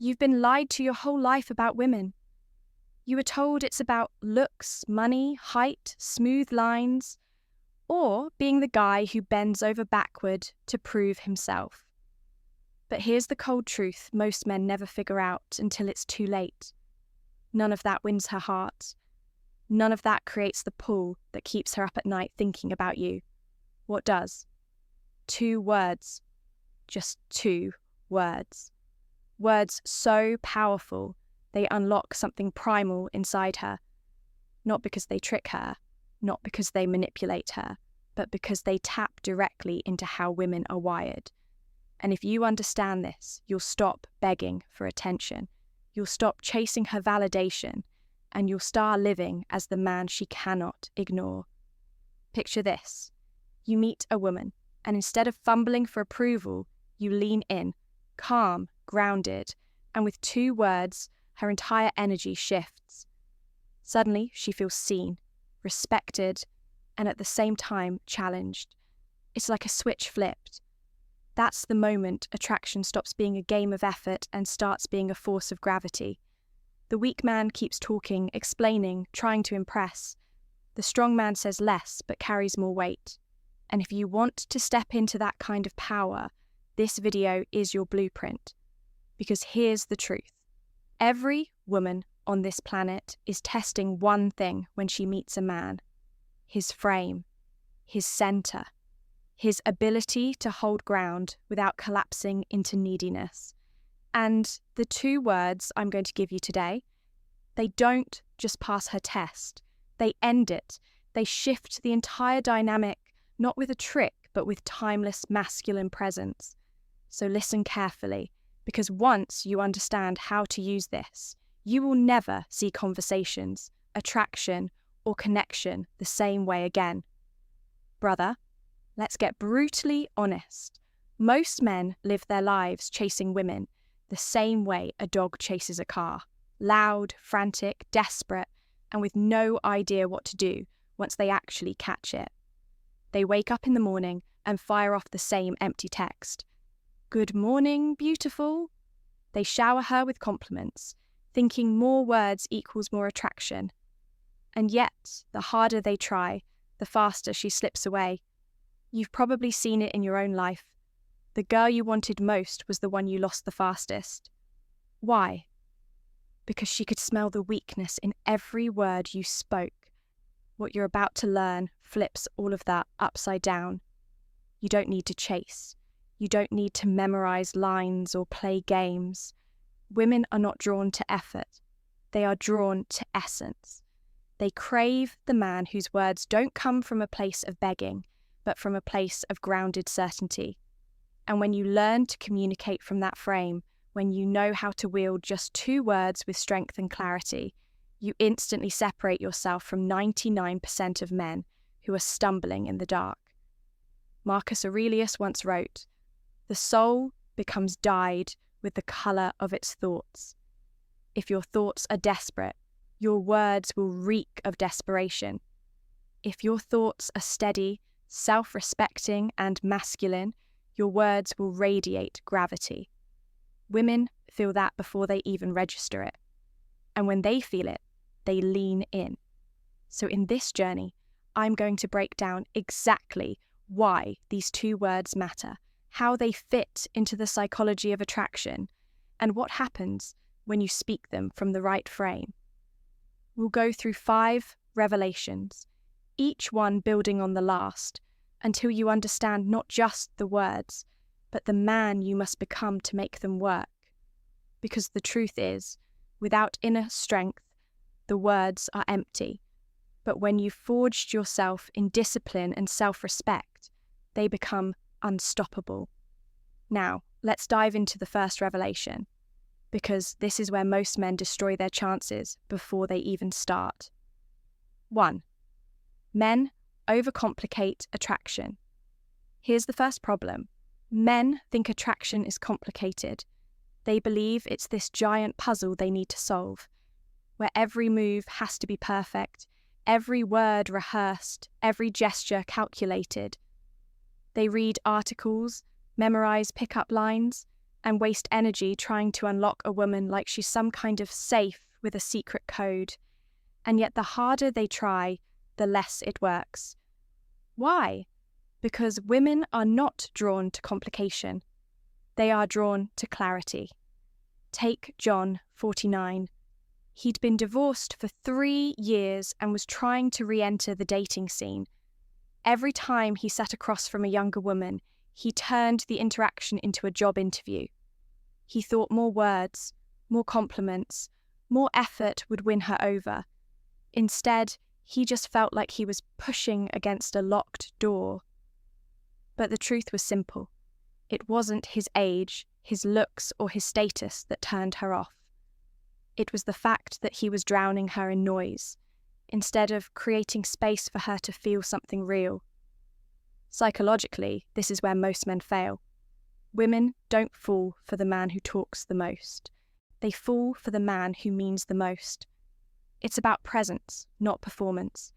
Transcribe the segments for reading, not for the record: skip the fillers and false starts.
You've been lied to your whole life about women. You were told it's about looks, money, height, smooth lines, or being the guy who bends over backward to prove himself. But here's the cold truth most men never figure out until it's too late. None of that wins her heart. None of that creates the pull that keeps her up at night thinking about you. What does? 2 words. Just 2 words. Words so powerful, they unlock something primal inside her. Not because they trick her, not because they manipulate her, but because they tap directly into how women are wired. And if you understand this, you'll stop begging for attention. You'll stop chasing her validation, and you'll start living as the man she cannot ignore. Picture this. You meet a woman, and instead of fumbling for approval, you lean in, calm, grounded, and with 2 words, her entire energy shifts. Suddenly, she feels seen, respected, and at the same time challenged. It's like a switch flipped. That's the moment attraction stops being a game of effort and starts being a force of gravity. The weak man keeps talking, explaining, trying to impress. The strong man says less but carries more weight. And if you want to step into that kind of power, this video is your blueprint. Because here's the truth. Every woman on this planet is testing one thing when she meets a man: his frame, his center, his ability to hold ground without collapsing into neediness. And the 2 words I'm going to give you today, they don't just pass her test. They end it. They shift the entire dynamic, not with a trick, but with timeless masculine presence. So listen carefully, because once you understand how to use this, you will never see conversations, attraction, or connection the same way again. Brother, let's get brutally honest. Most men live their lives chasing women the same way a dog chases a car. Loud, frantic, desperate, and with no idea what to do once they actually catch it. They wake up in the morning and fire off the same empty text. "Good morning, beautiful." They shower her with compliments, thinking more words equals more attraction. And yet, the harder they try, the faster she slips away. You've probably seen it in your own life. The girl you wanted most was the one you lost the fastest. Why? Because she could smell the weakness in every word you spoke. What you're about to learn flips all of that upside down. You don't need to chase. You don't need to memorize lines or play games. Women are not drawn to effort. They are drawn to essence. They crave the man whose words don't come from a place of begging, but from a place of grounded certainty. And when you learn to communicate from that frame, when you know how to wield just 2 words with strength and clarity, you instantly separate yourself from 99% of men who are stumbling in the dark. Marcus Aurelius once wrote, "The soul becomes dyed with the colour of its thoughts." If your thoughts are desperate, your words will reek of desperation. If your thoughts are steady, self-respecting, and masculine, your words will radiate gravity. Women feel that before they even register it. And when they feel it, they lean in. So in this journey, I'm going to break down exactly why these 2 words matter, how they fit into the psychology of attraction, and what happens when you speak them from the right frame. We'll go through 5 revelations, each one building on the last, until you understand not just the words, but the man you must become to make them work. Because the truth is, without inner strength, the words are empty. But when you've forged yourself in discipline and self-respect, they become unstoppable. Now, let's dive into the first revelation, because this is where most men destroy their chances before they even start. 1. Men overcomplicate attraction. Here's the first problem. Men think attraction is complicated. They believe it's this giant puzzle they need to solve, where every move has to be perfect, every word rehearsed, every gesture calculated. They read articles, memorize pickup lines, and waste energy trying to unlock a woman like she's some kind of safe with a secret code. And yet the harder they try, the less it works. Why? Because women are not drawn to complication. They are drawn to clarity. Take John, 49. He'd been divorced for 3 years and was trying to re-enter the dating scene. Every time he sat across from a younger woman, he turned the interaction into a job interview. He thought more words, more compliments, more effort would win her over. Instead, he just felt like he was pushing against a locked door. But the truth was simple. It wasn't his age, his looks, or his status that turned her off. It was the fact that he was drowning her in noise, instead of creating space for her to feel something real. Psychologically, this is where most men fail. Women don't fall for the man who talks the most. They fall for the man who means the most. It's about presence, not performance.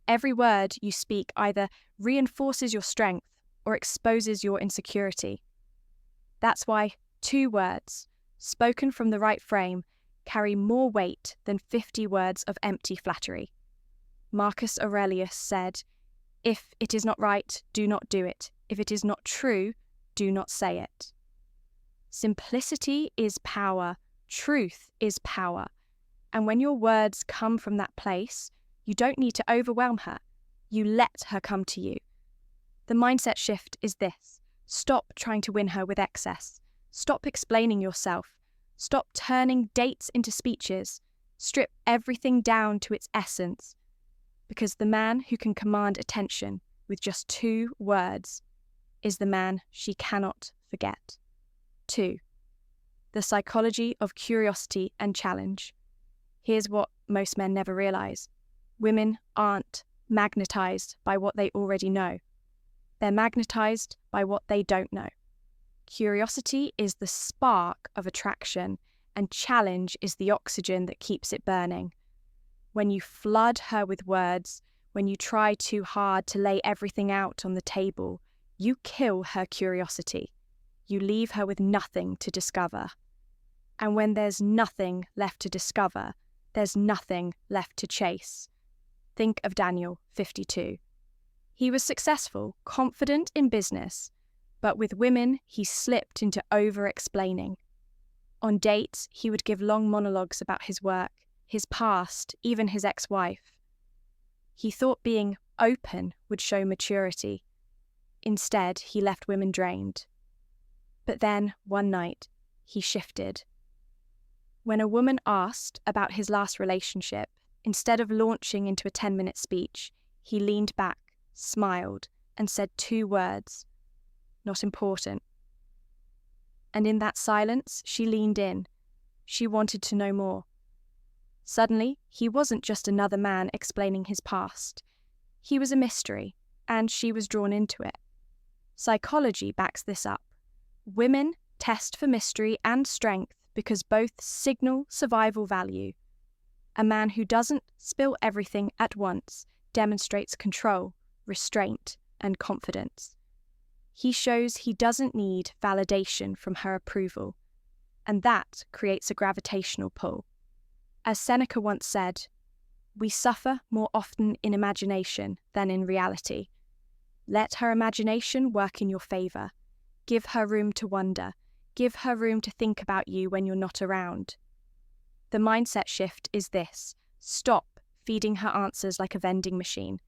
Every word you speak either reinforces your strength or exposes your insecurity. That's why 2 words, spoken from the right frame, carry more weight than 50 words of empty flattery. Marcus Aurelius said, "If it is not right, do not do it. If it is not true, do not say it." Simplicity is power. Truth is power. And when your words come from that place, you don't need to overwhelm her. You let her come to you. The mindset shift is this. Stop trying to win her with excess. Stop explaining yourself. Stop turning dates into speeches. Strip everything down to its essence. Because the man who can command attention with just 2 words is the man she cannot forget. 2. The psychology of curiosity and challenge. Here's what most men never realize. Women aren't magnetized by what they already know. They're magnetized by what they don't know. Curiosity is the spark of attraction, and challenge is the oxygen that keeps it burning. When you flood her with words, when you try too hard to lay everything out on the table, you kill her curiosity. You leave her with nothing to discover. And when there's nothing left to discover, there's nothing left to chase. Think of Daniel, 52. He was successful, confident in business, but with women he slipped into over-explaining. On dates, he would give long monologues about his work, his past, even his ex-wife. He thought being open would show maturity. Instead, he left women drained. But then, one night, he shifted. When a woman asked about his last relationship, instead of launching into a 10-minute speech, he leaned back, smiled, and said 2 words, "Not important." And in that silence, she leaned in. She wanted to know more. Suddenly, he wasn't just another man explaining his past. He was a mystery, and she was drawn into it. Psychology backs this up. Women test for mystery and strength because both signal survival value. A man who doesn't spill everything at once demonstrates control, restraint, and confidence. He shows he doesn't need validation from her approval, and that creates a gravitational pull. As Seneca once said, "We suffer more often in imagination than in reality." Let her imagination work in your favor. Give her room to wonder. Give her room to think about you when you're not around. The mindset shift is this. Stop feeding her answers like a vending machine.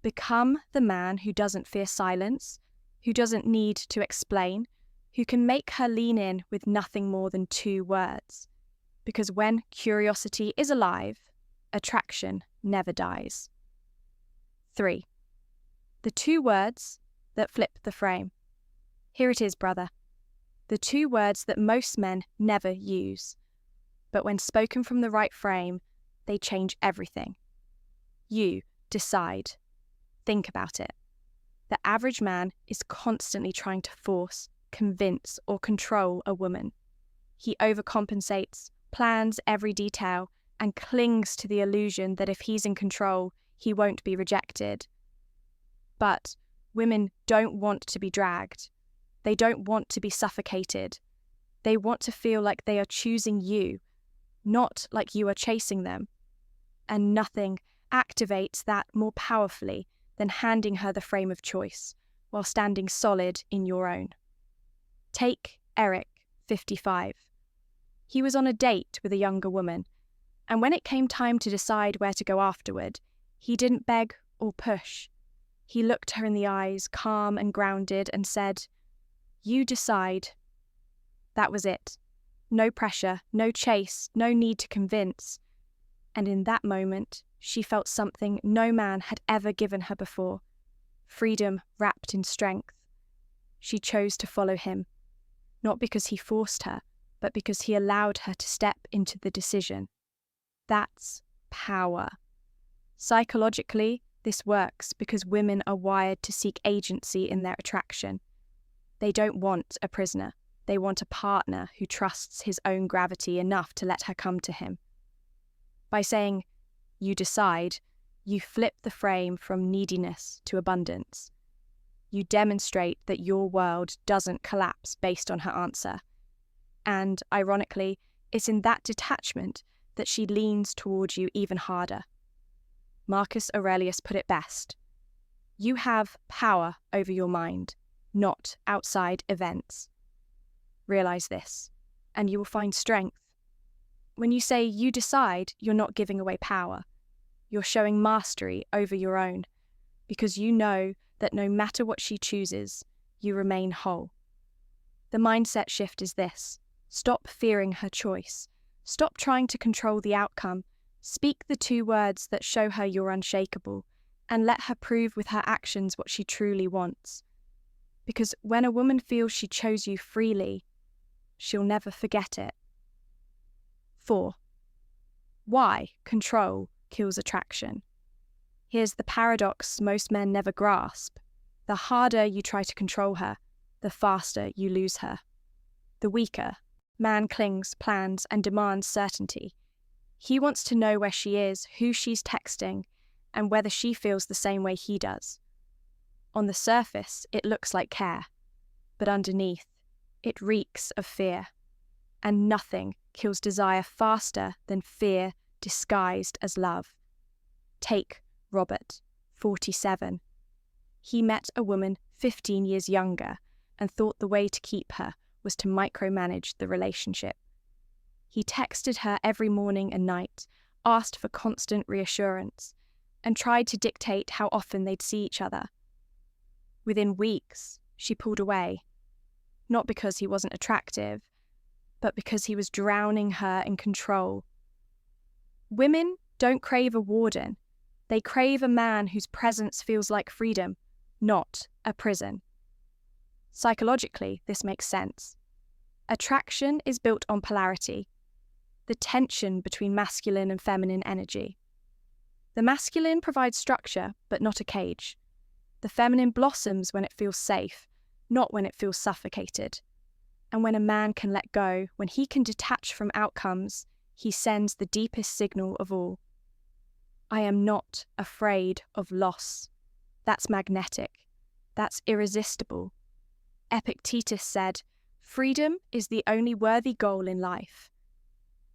Become the man who doesn't fear silence, who doesn't need to explain, who can make her lean in with nothing more than 2 words. Because when curiosity is alive, attraction never dies. 3. The 2 words that flip the frame. Here it is, brother. The 2 words that most men never use. But when spoken from the right frame, they change everything. You decide. Think about it. The average man is constantly trying to force, convince, or control a woman. He overcompensates, plans every detail, and clings to the illusion that if he's in control, he won't be rejected. But women don't want to be dragged. They don't want to be suffocated. They want to feel like they are choosing you, not like you are chasing them. And nothing activates that more powerfully than handing her the frame of choice while standing solid in your own. Take Eric, 55. He was on a date with a younger woman, and when it came time to decide where to go afterward, he didn't beg or push. He looked her in the eyes, calm and grounded, and said, "You decide." That was it. No pressure, no chase, no need to convince. And in that moment, she felt something no man had ever given her before. Freedom wrapped in strength. She chose to follow him, not because he forced her, but because he allowed her to step into the decision. That's power. Psychologically, this works because women are wired to seek agency in their attraction. They don't want a prisoner. They want a partner who trusts his own gravity enough to let her come to him. By saying, "You decide," you flip the frame from neediness to abundance. You demonstrate that your world doesn't collapse based on her answer. And, ironically, it's in that detachment that she leans towards you even harder. Marcus Aurelius put it best. You have power over your mind, not outside events. Realize this, and you will find strength. When you say you decide, you're not giving away power. You're showing mastery over your own, because you know that no matter what she chooses, you remain whole. The mindset shift is this. Stop fearing her choice. Stop trying to control the outcome. Speak the 2 words that show her you're unshakable, and let her prove with her actions what she truly wants. Because when a woman feels she chose you freely, she'll never forget it. 4. Why control kills attraction? Here's the paradox most men never grasp. The harder you try to control her, the faster you lose her. The weaker, man clings, plans, and demands certainty. He wants to know where she is, who she's texting, and whether she feels the same way he does. On the surface, it looks like care, but underneath, it reeks of fear. And nothing kills desire faster than fear disguised as love. Take Robert, 47. He met a woman 15 years younger and thought the way to keep her was to micromanage the relationship. He texted her every morning and night, asked for constant reassurance, and tried to dictate how often they'd see each other. Within weeks, she pulled away, not because he wasn't attractive, but because he was drowning her in control. Women don't crave a warden. They crave a man whose presence feels like freedom, not a prison. Psychologically, this makes sense. Attraction is built on polarity, the tension between masculine and feminine energy. The masculine provides structure, but not a cage. The feminine blossoms when it feels safe, not when it feels suffocated. And when a man can let go, when he can detach from outcomes, he sends the deepest signal of all. I am not afraid of loss. That's magnetic. That's irresistible. Epictetus said, "Freedom is the only worthy goal in life."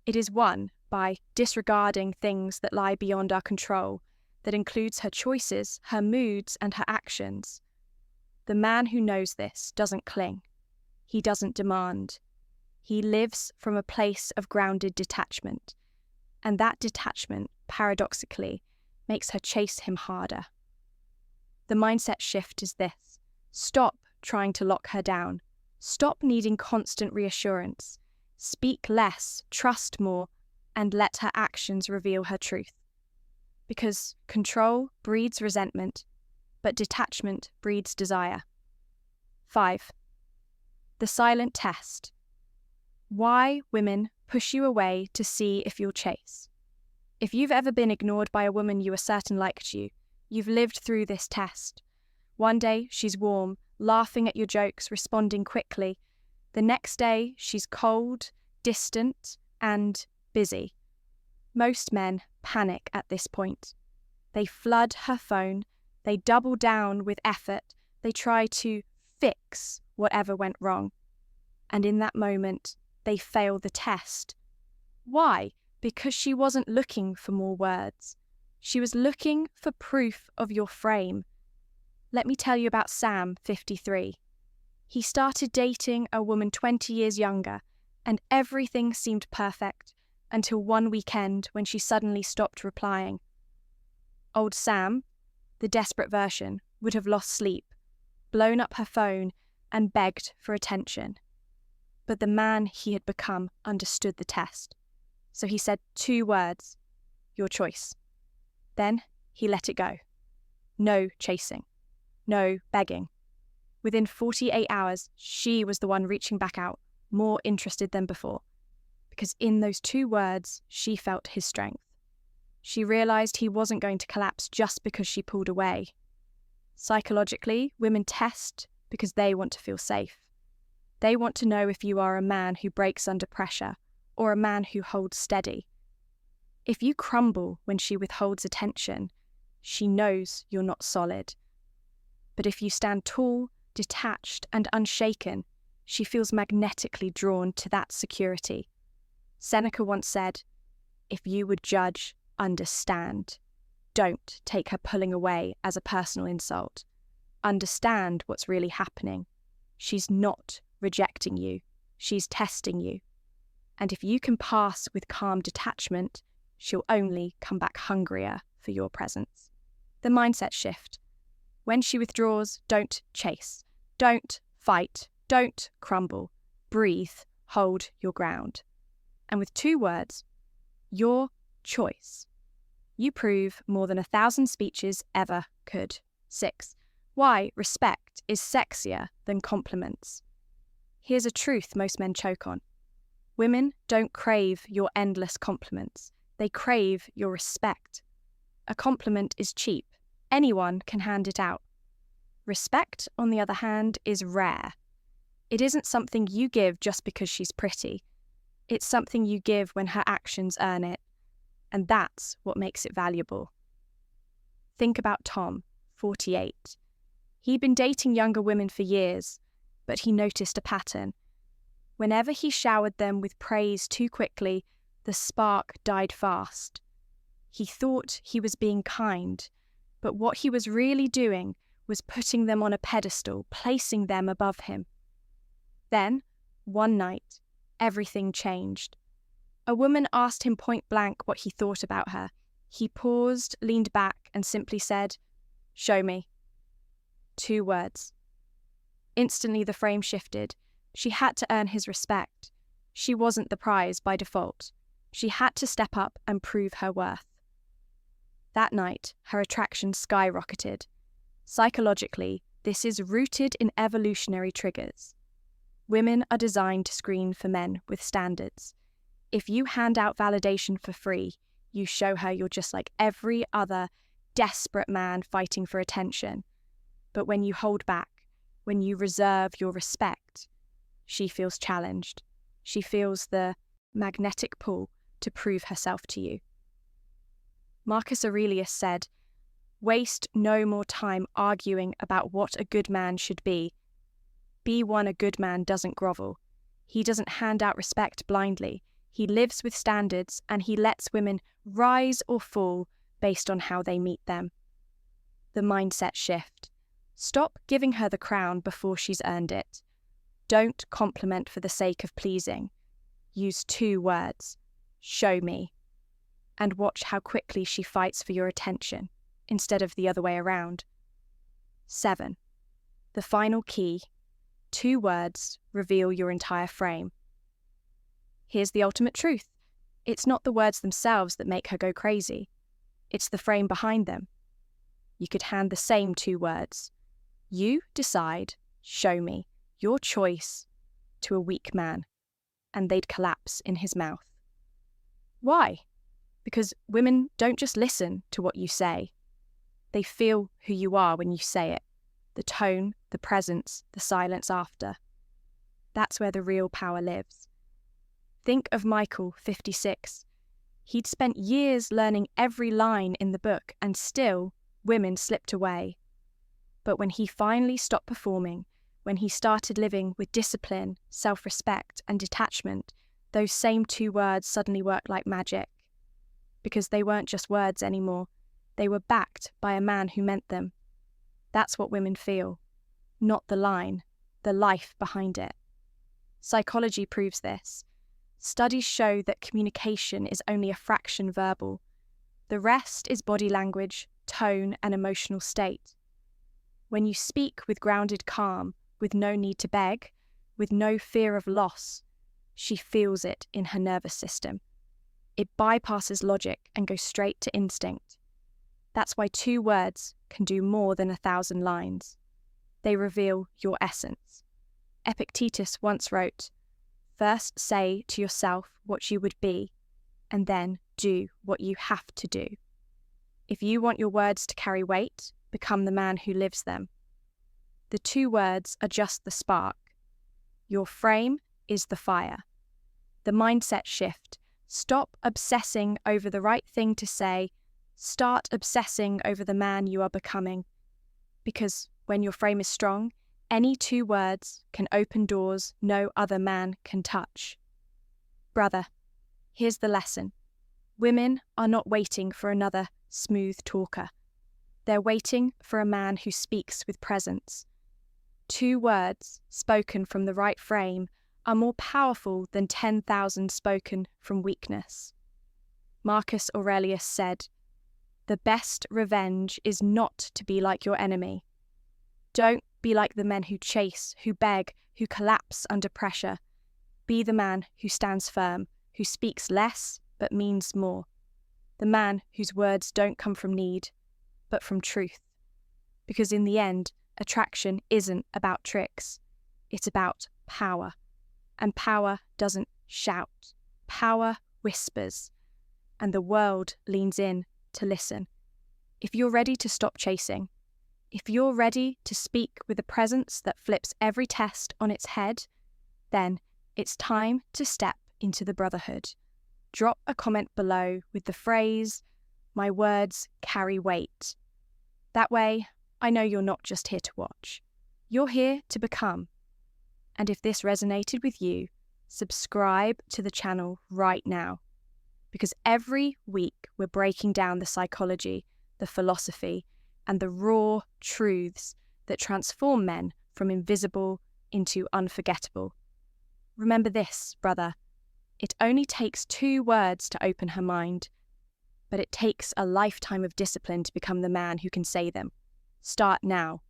It is won by disregarding things that lie beyond our control, that includes her choices, her moods, and her actions. The man who knows this doesn't cling. He doesn't demand. He lives from a place of grounded detachment, and that detachment, paradoxically, makes her chase him harder. The mindset shift is this. Stop trying to lock her down. Stop needing constant reassurance. Speak less, trust more, and let her actions reveal her truth. Because control breeds resentment, but detachment breeds desire. 5. The silent test. Why women push you away to see if you'll chase. If you've ever been ignored by a woman you were certain liked you, you've lived through this test. One day, she's warm, laughing at your jokes, responding quickly. The next day, she's cold, distant, and busy. Most men panic at this point. They flood her phone, they double down with effort, they try to fix whatever went wrong. And in that moment, they fail the test. Why? Because she wasn't looking for more words. She was looking for proof of your frame. Let me tell you about Sam, 53. He started dating a woman 20 years younger, and everything seemed perfect until one weekend when she suddenly stopped replying. Old Sam, the desperate version, would have lost sleep, blown up her phone, and begged for attention. But the man he had become understood the test. So he said 2 words, your choice. Then he let it go. No chasing. No begging. Within 48 hours, she was the one reaching back out, more interested than before. Because in those 2 words, she felt his strength. She realized he wasn't going to collapse just because she pulled away. Psychologically, women test because they want to feel safe. They want to know if you are a man who breaks under pressure or a man who holds steady. If you crumble when she withholds attention, she knows you're not solid. But if you stand tall, detached, and unshaken, she feels magnetically drawn to that security. Seneca once said, "If you would judge, understand. Don't take her pulling away as a personal insult. Understand what's really happening. She's not rejecting you. She's testing you. And if you can pass with calm detachment, she'll only come back hungrier for your presence." The mindset shift. When she withdraws, don't chase. Don't fight. Don't crumble. Breathe. Hold your ground. And with 2 words, your choice. You prove more than 1,000 speeches ever could. 6. Why respect is sexier than compliments. Here's a truth most men choke on. Women don't crave your endless compliments. They crave your respect. A compliment is cheap. Anyone can hand it out. Respect, on the other hand, is rare. It isn't something you give just because she's pretty. It's something you give when her actions earn it. And that's what makes it valuable. Think about Tom, 48. He'd been dating younger women for years, but he noticed a pattern. Whenever he showered them with praise too quickly, the spark died fast. He thought he was being kind, but what he was really doing was putting them on a pedestal, placing them above him. Then, one night, everything changed. A woman asked him point blank what he thought about her. He paused, leaned back, and simply said, "Show me." 2 words. Instantly the frame shifted. She had to earn his respect. She wasn't the prize by default. She had to step up and prove her worth. That night, her attraction skyrocketed. Psychologically, this is rooted in evolutionary triggers. Women are designed to screen for men with standards. If you hand out validation for free, you show her you're just like every other desperate man fighting for attention. But when you hold back, when you reserve your respect, she feels challenged. She feels the magnetic pull to prove herself to you. Marcus Aurelius said, "Waste no more time arguing about what a good man should be. Be one a good man doesn't grovel. He doesn't hand out respect blindly. He lives with standards and he lets women rise or fall based on how they meet them." The mindset shift. Stop giving her the crown before she's earned it. Don't compliment for the sake of pleasing. Use 2 words. Show me. And watch how quickly she fights for your attention, instead of the other way around. 7. The final key. 2 words reveal your entire frame. Here's the ultimate truth. It's not the words themselves that make her go crazy. It's the frame behind them. You could hand the same 2 words. You decide, show me, your choice, to a weak man, and they'd collapse in his mouth. Why? Because women don't just listen to what you say. They feel who you are when you say it. The tone, the presence, the silence after. That's where the real power lives. Think of Michael, 56. He'd spent years learning every line in the book, and still, women slipped away. But when he finally stopped performing, when he started living with discipline, self-respect, and detachment, those same 2 words suddenly worked like magic. Because they weren't just words anymore. They were backed by a man who meant them. That's what women feel. Not the line, the life behind it. Psychology proves this. Studies show that communication is only a fraction verbal. The rest is body language, tone, and emotional state. When you speak with grounded calm, with no need to beg, with no fear of loss, she feels it in her nervous system. It bypasses logic and goes straight to instinct. That's why 2 words can do more than 1,000 lines. They reveal your essence. Epictetus once wrote, "First say to yourself what you would be, and then do what you have to do." If you want your words to carry weight, become the man who lives them. The 2 words are just the spark. Your frame is the fire. The mindset shift. Stop obsessing over the right thing to say. Start obsessing over the man you are becoming. Because when your frame is strong, any 2 words can open doors no other man can touch. Brother, here's the lesson. Women are not waiting for another smooth talker. They're waiting for a man who speaks with presence. 2 words spoken from the right frame are more powerful than 10,000 spoken from weakness. Marcus Aurelius said, "The best revenge is not to be like your enemy." Don't be like the men who chase, who beg, who collapse under pressure. Be the man who stands firm, who speaks less but means more. The man whose words don't come from need, but from truth. Because in the end, attraction isn't about tricks. It's about power. And power doesn't shout. Power whispers. And the world leans in to listen. If you're ready to stop chasing, if you're ready to speak with a presence that flips every test on its head, then it's time to step into the brotherhood. Drop a comment below with the phrase, "My words carry weight." That way, I know you're not just here to watch. You're here to become. And if this resonated with you, subscribe to the channel right now. Because every week we're breaking down the psychology, the philosophy, and the raw truths that transform men from invisible into unforgettable. Remember this, brother. It only takes 2 words to open her mind, but it takes a lifetime of discipline to become the man who can say them. Start now.